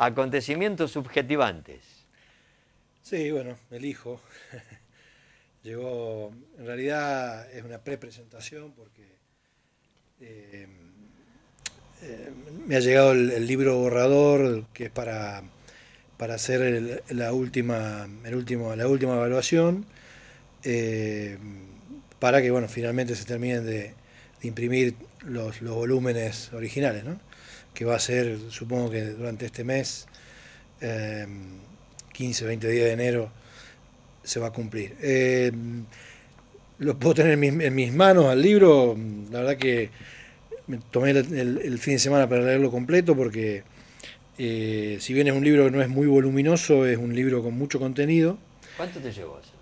Acontecimientos subjetivantes. Sí, bueno, el hijo llegó, en realidad es una prepresentación porque eh, me ha llegado el libro borrador que es para hacer la última evaluación, eh, para que bueno, finalmente se terminen de imprimir los volúmenes originales, ¿no? Que va a ser, supongo que durante este mes, eh, 15, 20 días de enero, se va a cumplir. Lo puedo tener en mis manos al libro, la verdad que me tomé el fin de semana para leerlo completo porque si bien es un libro que no es muy voluminoso, es un libro con mucho contenido. ¿Cuánto te llevó a hacerlo?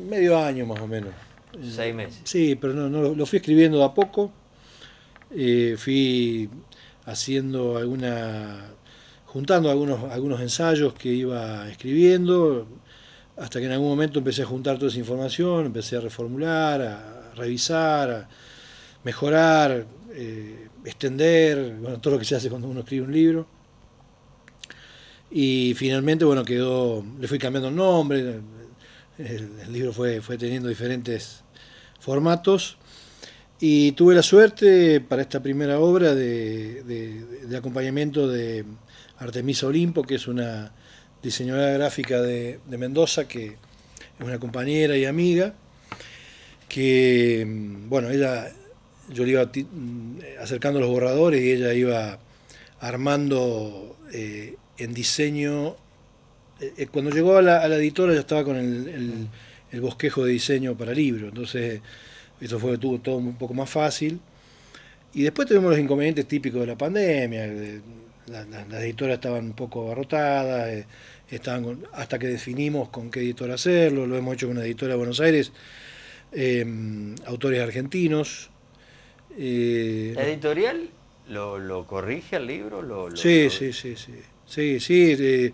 Medio año más o menos. 6 meses. Sí, pero no, lo fui escribiendo de a poco. Fui haciendo juntando algunos ensayos que iba escribiendo, hasta que en algún momento empecé a juntar toda esa información, empecé a reformular, a revisar, a mejorar, extender, bueno, todo lo que se hace cuando uno escribe un libro. Y finalmente, bueno, le fui cambiando el nombre, el libro fue teniendo diferentes formatos y tuve la suerte para esta primera obra de acompañamiento de Artemisa Olimpo, que es una diseñadora gráfica de Mendoza, que es una compañera y amiga, que, bueno, yo le iba acercando los borradores y ella iba armando en diseño. Cuando llegó a la editora ya estaba con el bosquejo de diseño para libro, entonces eso tuvo todo un poco más fácil. Y después tuvimos los inconvenientes típicos de la pandemia, las editoras estaban un poco abarrotadas, hasta que definimos con qué editora hacerlo, lo hemos hecho con una editora de Buenos Aires, autores argentinos. ¿La editorial lo corrige al libro? Sí, sí, sí, sí. Sí, sí.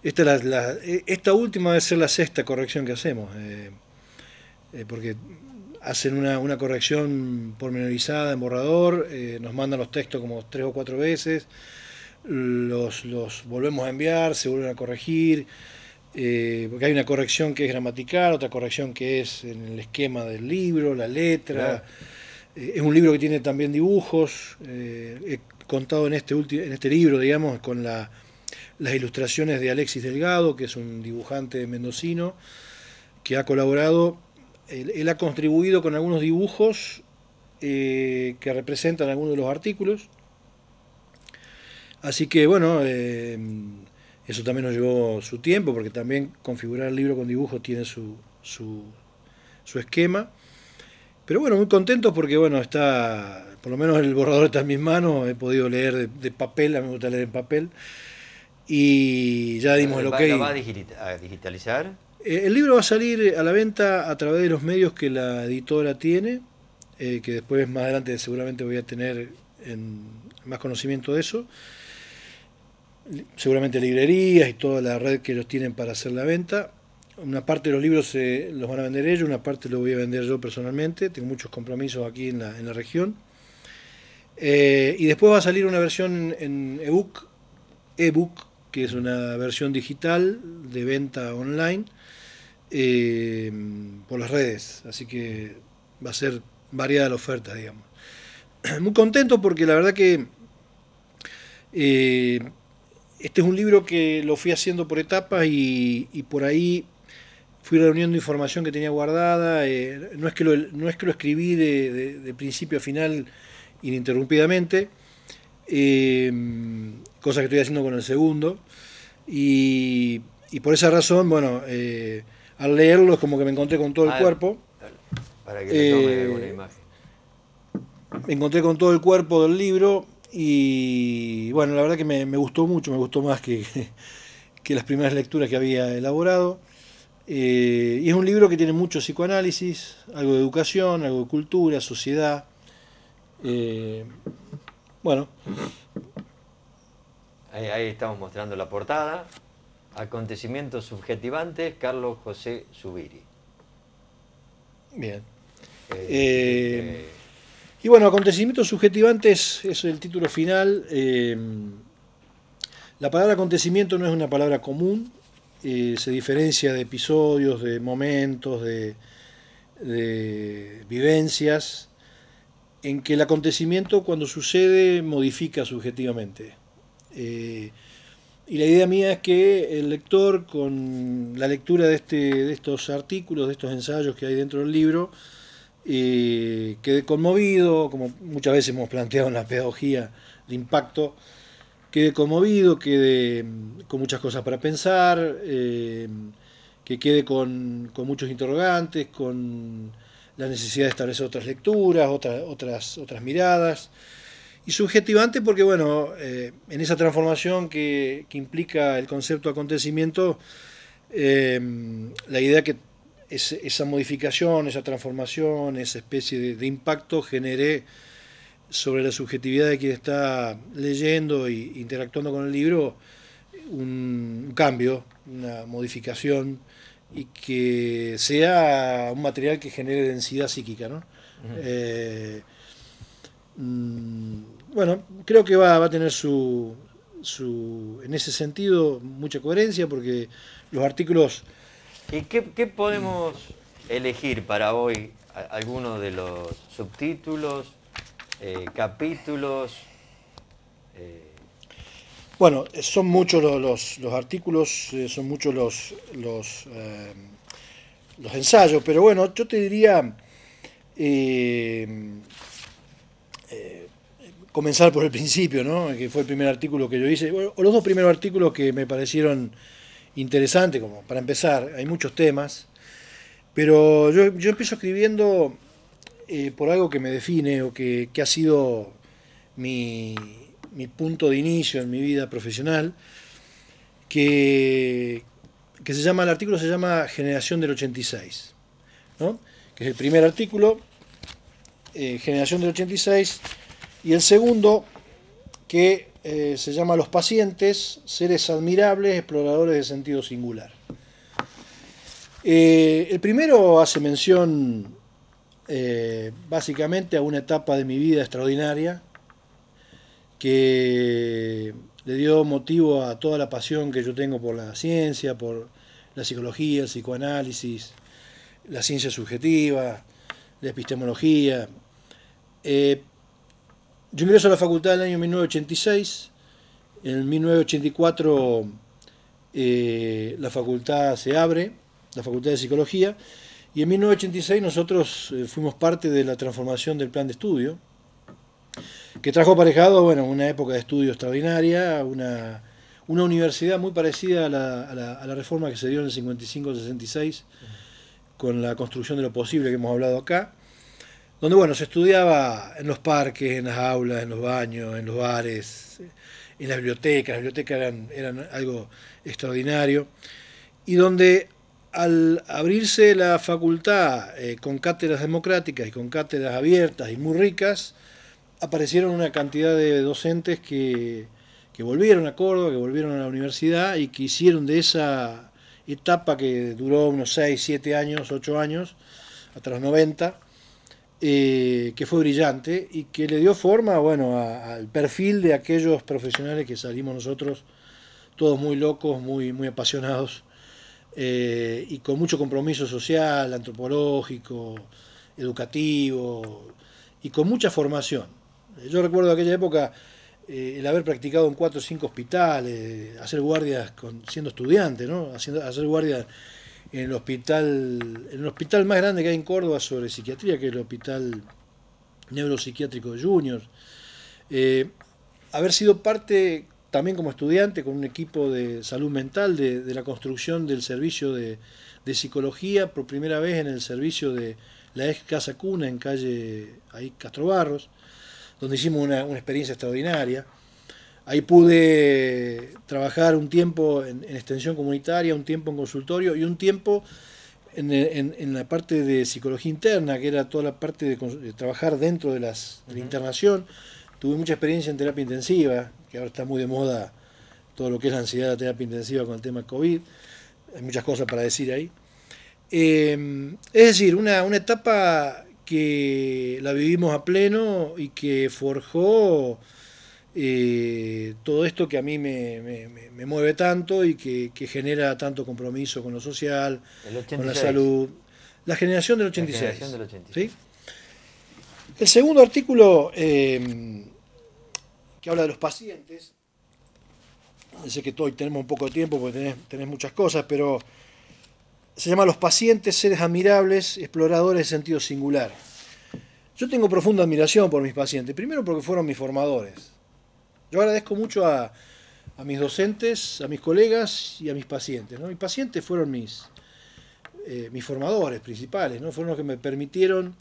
Esta última debe ser la sexta corrección que hacemos, porque hacen una corrección pormenorizada en borrador, nos mandan los textos como 3 o 4 veces, los volvemos a enviar, se vuelven a corregir, porque hay una corrección que es gramatical, otra corrección que es en el esquema del libro, la letra. Claro. Es un libro que tiene también dibujos, he contado en este libro, digamos, con las ilustraciones de Alexis Delgado, que es un dibujante mendocino, que ha colaborado. Él ha contribuido con algunos dibujos que representan algunos de los artículos. Así que bueno, eso también nos llevó su tiempo, porque también configurar el libro con dibujos tiene su esquema. Pero bueno, muy contentos porque bueno, por lo menos el borrador está en mis manos, he podido leer de papel, a mí me gusta leer en papel, y ya dimos el ok. ¿La va a digitalizar? El libro va a salir a la venta a través de los medios que la editora tiene, que después más adelante seguramente voy a tener más conocimiento de eso. Seguramente librerías y toda la red que los tienen para hacer la venta. Una parte de los libros los van a vender ellos, una parte lo voy a vender yo personalmente. Tengo muchos compromisos aquí en la región. Y después va a salir una versión en ebook, que es una versión digital de venta online, por las redes. Así que va a ser variada la oferta, digamos. Muy contento porque la verdad que este es un libro que lo fui haciendo por etapas y por ahí fui reuniendo información que tenía guardada. No es que lo escribí de principio a final ininterrumpidamente, cosa que estoy haciendo con el segundo. Y por esa razón, bueno, al leerlo es como que me encontré con todo el cuerpo. Para que lo tome alguna imagen. Me encontré con todo el cuerpo del libro y bueno, la verdad que me gustó mucho, me gustó más que las primeras lecturas que había elaborado. Y es un libro que tiene mucho psicoanálisis, algo de educación, algo de cultura, sociedad. Bueno. Ahí estamos mostrando la portada. Acontecimientos subjetivantes, Carlos José Zubiri. Bien. Y bueno, acontecimientos subjetivantes es el título final. La palabra acontecimiento no es una palabra común, se diferencia de episodios, de momentos, de vivencias, en que el acontecimiento cuando sucede modifica subjetivamente. Y la idea mía es que el lector, con la lectura de estos artículos, de estos ensayos que hay dentro del libro, quede conmovido, como muchas veces hemos planteado en la pedagogía de impacto, quede conmovido, quede con muchas cosas para pensar, que quede con muchos interrogantes, con la necesidad de establecer otras lecturas, otras miradas. Y subjetivante porque, bueno, en esa transformación que implica el concepto de acontecimiento, la idea que esa modificación, esa transformación, esa especie de impacto genere sobre la subjetividad de quien está leyendo e interactuando con el libro un cambio, una modificación y que sea un material que genere densidad psíquica, ¿no? Bueno, creo que va a tener en ese sentido mucha coherencia porque los artículos... ¿Y qué podemos elegir para hoy? ¿Algunos de los subtítulos, capítulos? Bueno, son muchos los artículos, son muchos los ensayos, pero bueno, yo te diría comenzar por el principio, ¿no? Que fue el primer artículo que yo hice, o los dos primeros artículos que me parecieron interesantes, como para empezar, hay muchos temas, pero yo empiezo escribiendo por algo que me define o que ha sido mi punto de inicio en mi vida profesional, que se llama, el artículo se llama Generación del 86, ¿no? Que es el primer artículo, Generación del 86, y el segundo, que se llama Los pacientes, seres admirables, exploradores de sentido singular. El primero hace mención básicamente a una etapa de mi vida extraordinaria que le dio motivo a toda la pasión que yo tengo por la ciencia, por la psicología, el psicoanálisis, la ciencia subjetiva, la epistemología. Yo ingreso a la facultad en el año 1986, en 1984 la facultad se abre, la facultad de psicología, y en 1986 nosotros fuimos parte de la transformación del plan de estudio, que trajo aparejado, bueno, una época de estudio extraordinaria, una universidad muy parecida a la reforma que se dio en el 55-66, con la construcción de lo posible que hemos hablado acá, donde, bueno, se estudiaba en los parques, en las aulas, en los baños, en los bares, en las bibliotecas eran algo extraordinario, y donde al abrirse la facultad con cátedras democráticas y con cátedras abiertas y muy ricas, aparecieron una cantidad de docentes que volvieron a Córdoba, que volvieron a la universidad y que hicieron de esa etapa que duró unos 6, 7 años, 8 años, hasta los 90, que fue brillante y que le dio forma, bueno, al perfil de aquellos profesionales que salimos nosotros, todos muy locos, muy apasionados, y con mucho compromiso social, antropológico, educativo y con mucha formación. Yo recuerdo aquella época el haber practicado en 4 o 5 hospitales, hacer guardias siendo estudiante, ¿no? Hacer guardias en el hospital más grande que hay en Córdoba sobre psiquiatría, que es el Hospital Neuropsiquiátrico de Juniors. Haber sido parte también como estudiante con un equipo de salud mental de la construcción del servicio de psicología, por primera vez en el servicio de la ex Casa Cuna en calle Castro Barros, donde hicimos una experiencia extraordinaria. Ahí pude trabajar un tiempo en extensión comunitaria, un tiempo en consultorio y un tiempo en la parte de psicología interna, que era toda la parte de trabajar dentro de la internación. Tuve mucha experiencia en terapia intensiva, que ahora está muy de moda todo lo que es la ansiedad de la terapia intensiva con el tema COVID. Hay muchas cosas para decir ahí. Es decir, una etapa que la vivimos a pleno y que forjó todo esto que a mí me mueve tanto y que genera tanto compromiso con lo social, El 86. con la salud. La generación del 86. La generación del 86. ¿Sí? El segundo artículo que habla de los pacientes, sé que hoy tenemos un poco de tiempo porque tenés muchas cosas, pero se llama Los pacientes, seres admirables, exploradores de sentido singular. Yo tengo profunda admiración por mis pacientes, primero porque fueron mis formadores. Yo agradezco mucho a mis docentes, a mis colegas y a mis pacientes, ¿no? Mis pacientes fueron mis formadores principales, ¿no? Fueron los que me permitieron,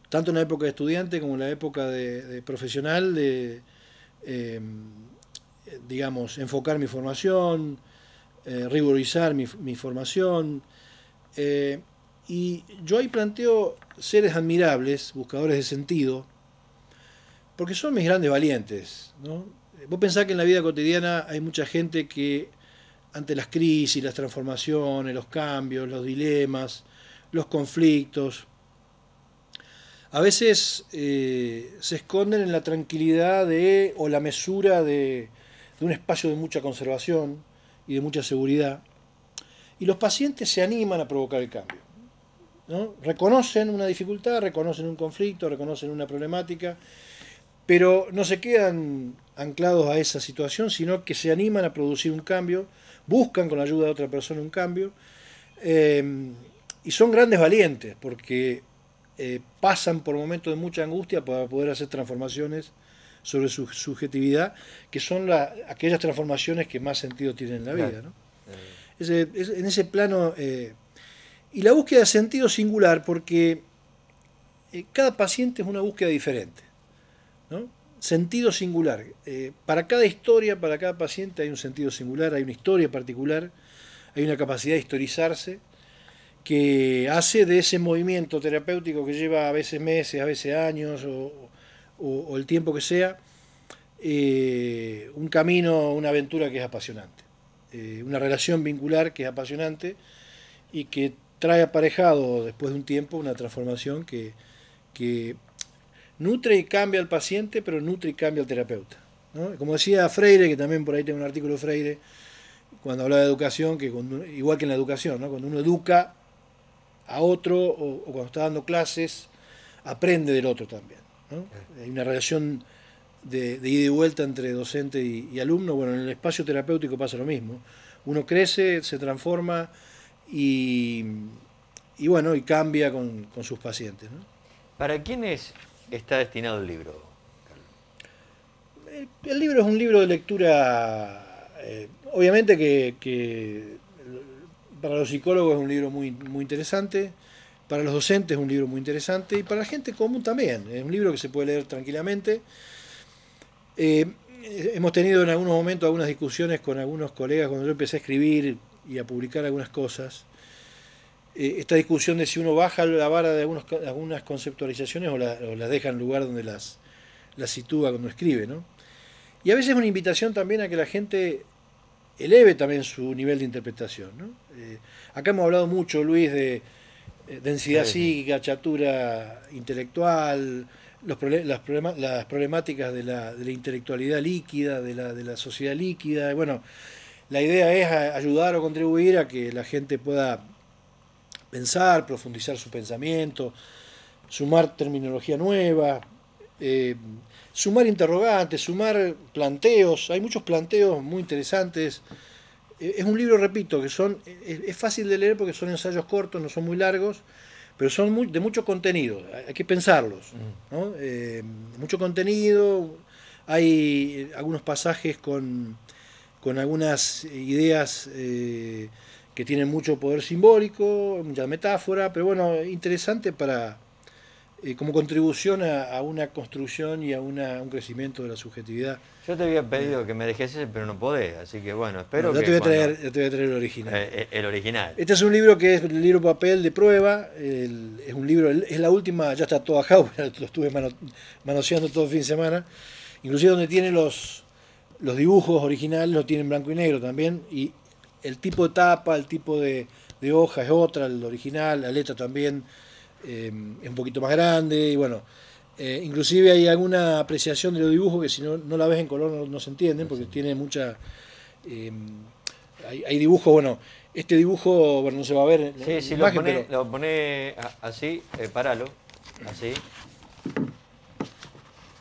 tanto en la época de estudiante como en la época de profesional, digamos, enfocar mi formación, rigorizar mi formación. Y yo ahí planteo seres admirables, buscadores de sentido, porque son mis grandes valientes, ¿no? Vos pensás que en la vida cotidiana hay mucha gente que ante las crisis, las transformaciones, los cambios, los dilemas, los conflictos, a veces se esconden en la tranquilidad o la mesura de un espacio de mucha conservación y de mucha seguridad, y los pacientes se animan a provocar el cambio, ¿no? Reconocen una dificultad, reconocen un conflicto, reconocen una problemática, pero no se quedan anclados a esa situación, sino que se animan a producir un cambio, buscan con la ayuda de otra persona un cambio, y son grandes valientes, porque pasan por momentos de mucha angustia para poder hacer transformaciones sobre su subjetividad, que son aquellas transformaciones que más sentido tienen en la vida, ¿no? En ese plano, y la búsqueda de sentido singular, porque cada paciente es una búsqueda diferente, ¿no? Sentido singular. Para cada historia, para cada paciente hay un sentido singular, hay una historia particular, hay una capacidad de historizarse que hace de ese movimiento terapéutico que lleva a veces meses, a veces años o el tiempo que sea, un camino, una aventura que es apasionante, una relación vincular que es apasionante y que trae aparejado después de un tiempo una transformación que nutre y cambia al paciente, pero nutre y cambia al terapeuta, ¿no? Como decía Freire, que también por ahí tengo un artículo de Freire, cuando hablaba de educación, que igual que en la educación, ¿no? Cuando uno educa a otro o cuando está dando clases, aprende del otro también, ¿no? Hay una relación de ida y vuelta entre docente y alumno. Bueno, en el espacio terapéutico pasa lo mismo. Uno crece, se transforma y bueno, y cambia con sus pacientes, ¿no? ¿Para quiénes está destinado el libro, Carlos? El libro es un libro de lectura, obviamente que para los psicólogos es un libro muy, muy interesante, para los docentes es un libro muy interesante y para la gente común también. Es un libro que se puede leer tranquilamente. Hemos tenido en algunos momentos algunas discusiones con algunos colegas cuando yo empecé a escribir y a publicar algunas cosas. Esta discusión de si uno baja la vara de algunas conceptualizaciones o las deja en el lugar donde las sitúa cuando escribe, ¿no? Y a veces es una invitación también a que la gente eleve también su nivel de interpretación, ¿no? Acá hemos hablado mucho, Luis, de densidad psíquica, chatura intelectual, las problemáticas de la intelectualidad líquida, de la sociedad líquida. Bueno, la idea es ayudar o contribuir a que la gente pueda pensar, profundizar su pensamiento, sumar terminología nueva, sumar interrogantes, sumar planteos. Hay muchos planteos muy interesantes. Es un libro, repito, que es fácil de leer porque son ensayos cortos, no son muy largos, pero son de mucho contenido, hay que pensarlos, ¿no? Mucho contenido, hay algunos pasajes con algunas ideas que tienen mucho poder simbólico, mucha metáfora, pero bueno, interesante como contribución a una construcción y a un crecimiento de la subjetividad. Yo te había pedido que me dejes, pero no podés, así que bueno, espero yo que... te voy a traer el original. El original. Este es un libro que es el libro papel de prueba, es un libro, es la última, ya está todo acá, lo estuve manoseando todo el fin de semana, inclusive donde tiene los dibujos originales, lo tiene en blanco y negro también, y el tipo de tapa, el tipo de hoja es otra, el original, la letra también es un poquito más grande, y bueno, Inclusive hay alguna apreciación de los dibujos que si no la ves en color no se entienden, porque tiene mucha... hay dibujos, bueno, este dibujo, bueno, no se va a ver en Sí, la sí, imagen, lo pone así, paralo, así.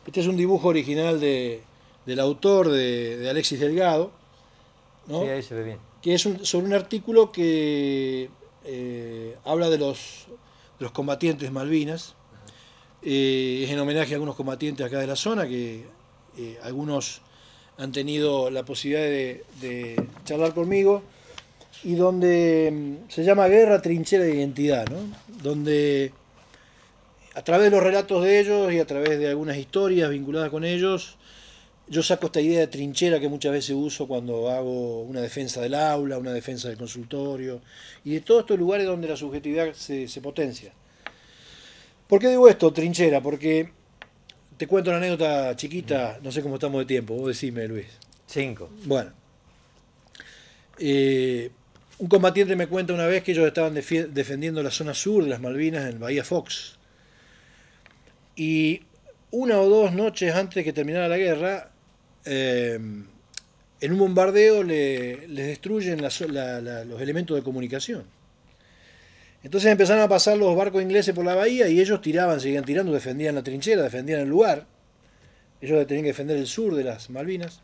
este es un dibujo original del autor, de Alexis Delgado, ¿no? Sí, ahí se ve bien. Que es sobre un artículo que habla de los combatientes de Malvinas. Es en homenaje a algunos combatientes acá de la zona, que algunos han tenido la posibilidad de charlar conmigo, y donde se llama Guerra, Trinchera e Identidad, ¿no? Donde a través de los relatos de ellos y a través de algunas historias vinculadas con ellos, yo saco esta idea de trinchera que muchas veces uso cuando hago una defensa del aula, una defensa del consultorio, y de todos estos lugares donde la subjetividad se potencia. ¿Por qué digo esto, trinchera? Porque te cuento una anécdota chiquita, no sé cómo estamos de tiempo, vos decime, Luis. 5. Bueno, un combatiente me cuenta una vez que ellos estaban defendiendo la zona sur de las Malvinas en Bahía Fox. Y una o dos noches antes de que terminara la guerra, en un bombardeo les destruyen los elementos de comunicación. Entonces empezaron a pasar los barcos ingleses por la bahía y ellos tiraban, seguían tirando, defendían la trinchera, defendían el lugar. Ellos tenían que defender el sur de las Malvinas.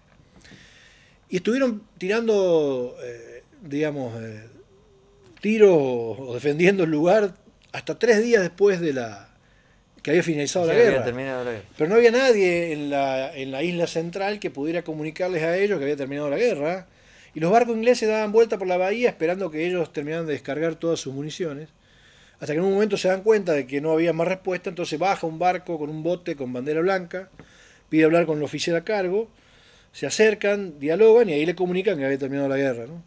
Y estuvieron tirando, tiros o defendiendo el lugar hasta 3 días después de que había finalizado la guerra. Pero no había nadie en la isla central que pudiera comunicarles a ellos que había terminado la guerra. Y los barcos ingleses daban vuelta por la bahía esperando que ellos terminaran de descargar todas sus municiones. Hasta que en un momento se dan cuenta de que no había más respuesta, entonces baja un barco con un bote con bandera blanca, pide hablar con el oficial a cargo, se acercan, dialogan y ahí le comunican que había terminado la guerra, ¿no?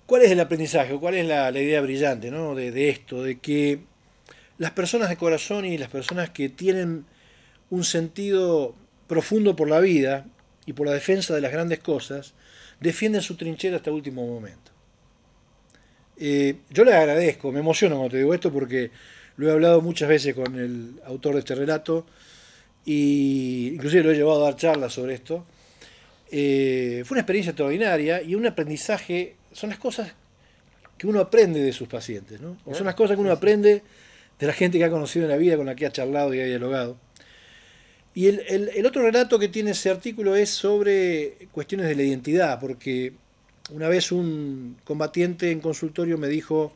¿Cuál es el aprendizaje? ¿Cuál es la idea brillante, ¿no? de esto? De que las personas de corazón y las personas que tienen un sentido profundo por la vida y por la defensa de las grandes cosas, defienden su trinchera hasta el último momento. Yo les agradezco, me emociono cuando te digo esto porque lo he hablado muchas veces con el autor de este relato y inclusive lo he llevado a dar charlas sobre esto. Fue una experiencia extraordinaria y un aprendizaje, son las cosas que uno aprende de sus pacientes, ¿no? O son las cosas que uno aprende de la gente que ha conocido en la vida, con la que ha charlado y ha dialogado. Y el otro relato que tiene ese artículo es sobre cuestiones de la identidad, porque una vez un combatiente en consultorio me dijo,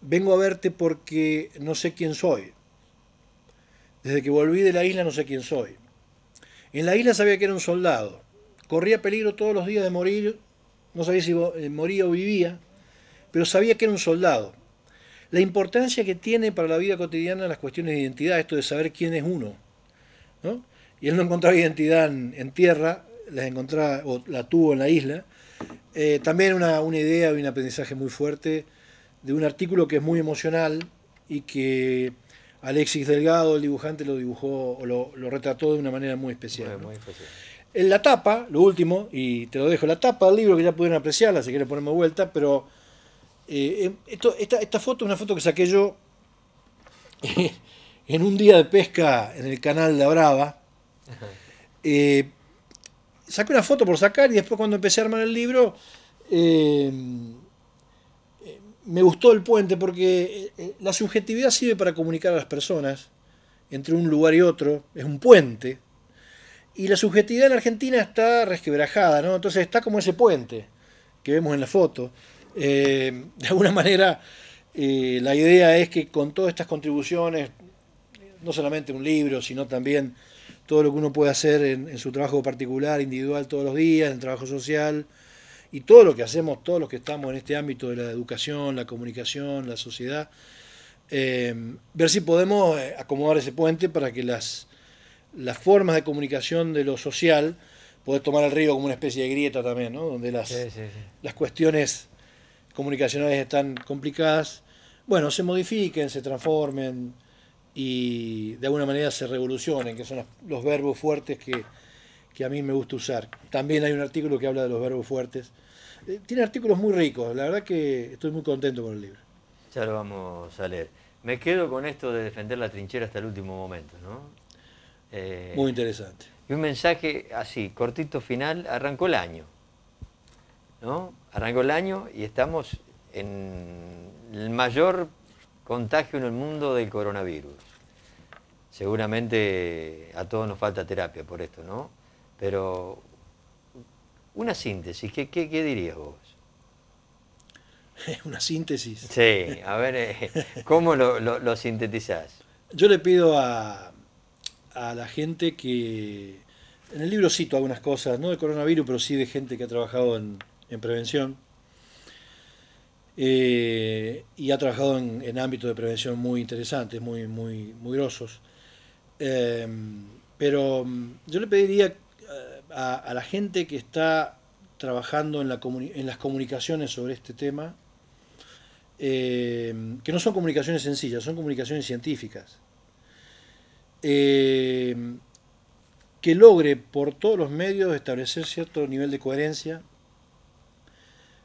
vengo a verte porque no sé quién soy. Desde que volví de la isla no sé quién soy. En la isla sabía que era un soldado. Corría peligro todos los días de morir, no sabía si moría o vivía, pero sabía que era un soldado. La importancia que tiene para la vida cotidiana las cuestiones de identidad, esto de saber quién es uno, ¿no? Y él no encontraba identidad en tierra, las encontraba, o la tuvo en la isla. También una idea y un aprendizaje muy fuerte de un artículo que es muy emocional y que Alexis Delgado, el dibujante, lo dibujó o lo retrató de una manera muy especial, ¿no? Muy especial. En la tapa, lo último, y te lo dejo, la tapa del libro que ya pudieron apreciarla, si quieres ponerme vuelta, pero esta foto es una foto que saqué yo en un día de pesca en el canal de Brava. Saqué una foto por sacar y después cuando empecé a armar el libro me gustó el puente porque la subjetividad sirve para comunicar a las personas entre un lugar y otro, es un puente, y la subjetividad en Argentina está resquebrajada, ¿no? Entonces está como ese puente que vemos en la foto. De alguna manera la idea es que con todas estas contribuciones, no solamente un libro, sino también todo lo que uno puede hacer en su trabajo particular, individual todos los días, en el trabajo social, y todo lo que hacemos, todos los que estamos en este ámbito de la educación, la comunicación, la sociedad, ver si podemos acomodar ese puente para que las formas de comunicación de lo social, poder tomar el río como una especie de grieta también, ¿no? Donde las cuestiones comunicacionales están complicadas, bueno, se modifiquen, se transformen y de alguna manera se revolucionen, que son los verbos fuertes que a mí me gusta usar. También hay un artículo que habla de los verbos fuertes. Tiene artículos muy ricos, la verdad que estoy muy contento con el libro. Ya lo vamos a leer. Me quedo con esto de defender la trinchera hasta el último momento, ¿no? Muy interesante. Y un mensaje así, cortito final, arrancó el año, ¿no? Arrancó el año y estamos en el mayor contagio en el mundo del coronavirus. Seguramente a todos nos falta terapia por esto, ¿no? Pero una síntesis, ¿qué dirías vos? Una síntesis. Sí, a ver, ¿cómo lo sintetizás? Yo le pido a la gente que... En el libro cito algunas cosas, no de coronavirus, pero sí de gente que ha trabajado en prevención. Y ha trabajado en ámbitos de prevención muy interesantes, muy grosos. Pero yo le pediría a la gente que está trabajando en las comunicaciones sobre este tema, que no son comunicaciones sencillas, son comunicaciones científicas, que logre por todos los medios establecer cierto nivel de coherencia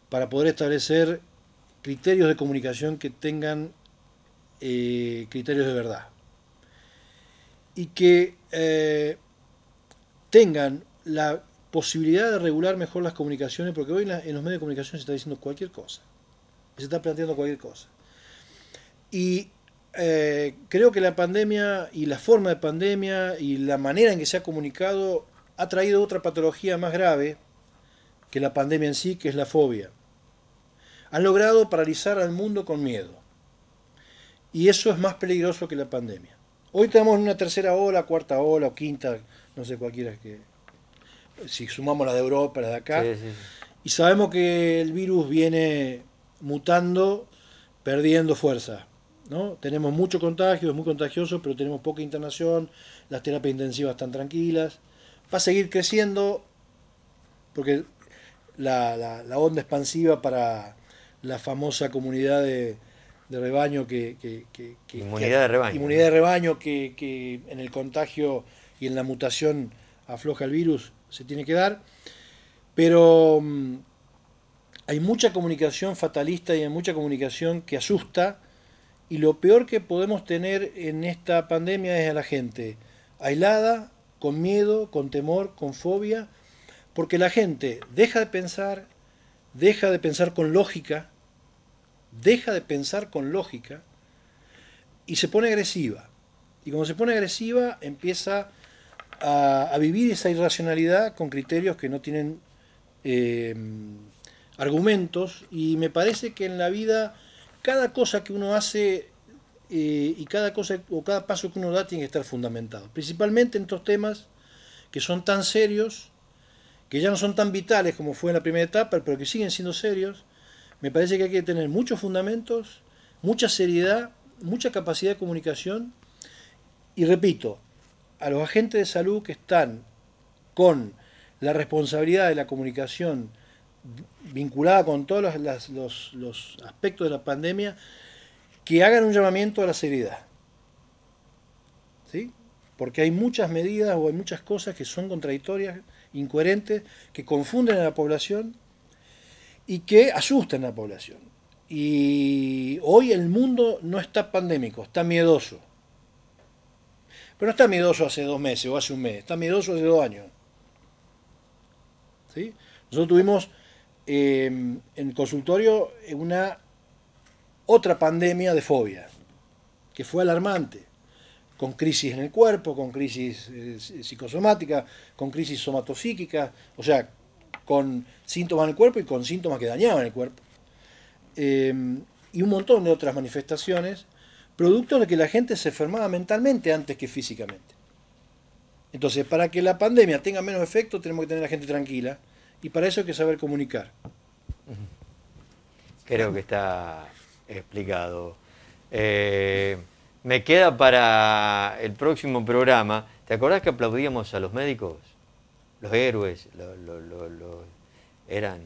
para poder establecer criterios de comunicación que tengan criterios de verdad y que tengan la posibilidad de regular mejor las comunicaciones, porque hoy en los medios de comunicación se está diciendo cualquier cosa, se está planteando cualquier cosa. Y creo que la pandemia y la forma de pandemia y la manera en que se ha comunicado ha traído otra patología más grave que la pandemia en sí, que es la fobia. Han logrado paralizar al mundo con miedo. Y eso es más peligroso que la pandemia. Hoy tenemos una tercera ola, cuarta ola o quinta, no sé cualquiera que... Si sumamos la de Europa, la de acá. Sí, sí. Y sabemos que el virus viene mutando, perdiendo fuerza, ¿no? Tenemos mucho contagio, es muy contagioso, pero tenemos poca internación, las terapias intensivas están tranquilas. Va a seguir creciendo porque la onda expansiva para la famosa comunidad de rebaño Inmunidad de rebaño. Inmunidad de rebaño que en el contagio y en la mutación afloja el virus, se tiene que dar. Pero hay mucha comunicación fatalista y hay mucha comunicación que asusta, y lo peor que podemos tener en esta pandemia es a la gente aislada, con miedo, con temor, con fobia, porque la gente deja de pensar con lógica, y se pone agresiva. Y cuando se pone agresiva empieza a vivir esa irracionalidad con criterios que no tienen argumentos, y me parece que en la vida cada cosa que uno hace y cada cosa o cada paso que uno da tiene que estar fundamentado, principalmente en estos temas que son tan serios, que ya no son tan vitales como fue en la primera etapa, pero que siguen siendo serios. Me parece que hay que tener muchos fundamentos, mucha seriedad, mucha capacidad de comunicación, y repito, a los agentes de salud que están con la responsabilidad de la comunicación vinculada con todos los aspectos de la pandemia, que hagan un llamamiento a la seriedad, ¿sí? Porque hay muchas medidas o hay muchas cosas que son contradictorias, incoherentes, que confunden a la población y que asustan a la población. Y hoy el mundo no está pandémico, está miedoso. Pero no está miedoso hace 2 meses o hace un mes, está miedoso hace 2 años. ¿Sí? Nosotros tuvimos en el consultorio una otra pandemia de fobia, que fue alarmante, con crisis en el cuerpo, con crisis psicosomática, con crisis somatopsíquica, o sea, con síntomas en el cuerpo y con síntomas que dañaban el cuerpo. Y un montón de otras manifestaciones, producto de que la gente se enfermaba mentalmente antes que físicamente. Entonces, para que la pandemia tenga menos efecto, tenemos que tener a la gente tranquila, y para eso hay que saber comunicar. Creo que está explicado. Me queda para el próximo programa. ¿Te acordás que aplaudíamos a los médicos? Los héroes, eran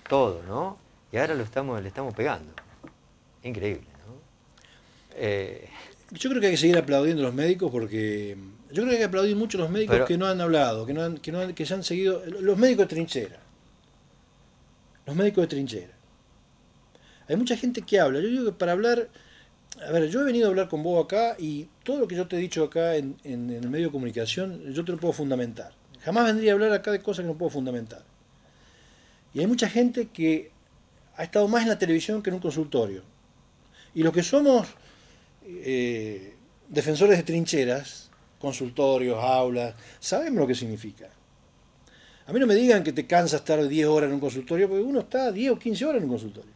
todo, ¿no? Y ahora le estamos pegando. Increíble, ¿no? Yo creo que hay que seguir aplaudiendo a los médicos, porque yo creo que hay que aplaudir mucho a los médicos que no han hablado, que se han seguido, los médicos de trinchera. Los médicos de trinchera. Hay mucha gente que habla. Yo digo que para hablar A ver, yo he venido a hablar con vos acá y todo lo que yo te he dicho acá en el medio de comunicación, yo te lo puedo fundamentar. Jamás vendría a hablar acá de cosas que no puedo fundamentar. Y hay mucha gente que ha estado más en la televisión que en un consultorio. Y los que somos defensores de trincheras, consultorios, aulas, sabemos lo que significa. A mí no me digan que te cansa estar 10 horas en un consultorio, porque uno está 10 o 15 horas en un consultorio.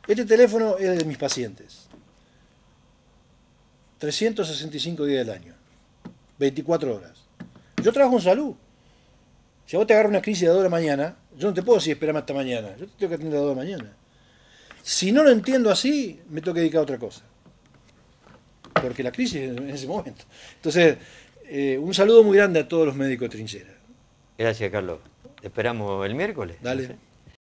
Este teléfono es de mis pacientes. 365 días del año. 24 horas. Yo trabajo en salud. Si a vos te agarra una crisis de 2 de la mañana, yo no te puedo decir esperarme hasta mañana. Yo te tengo que atender a 2 de la mañana. Si no lo entiendo así, me tengo que dedicar a otra cosa. Porque la crisis es en ese momento. Entonces, un saludo muy grande a todos los médicos de trinchera. Gracias, Carlos. Te esperamos el miércoles. Dale.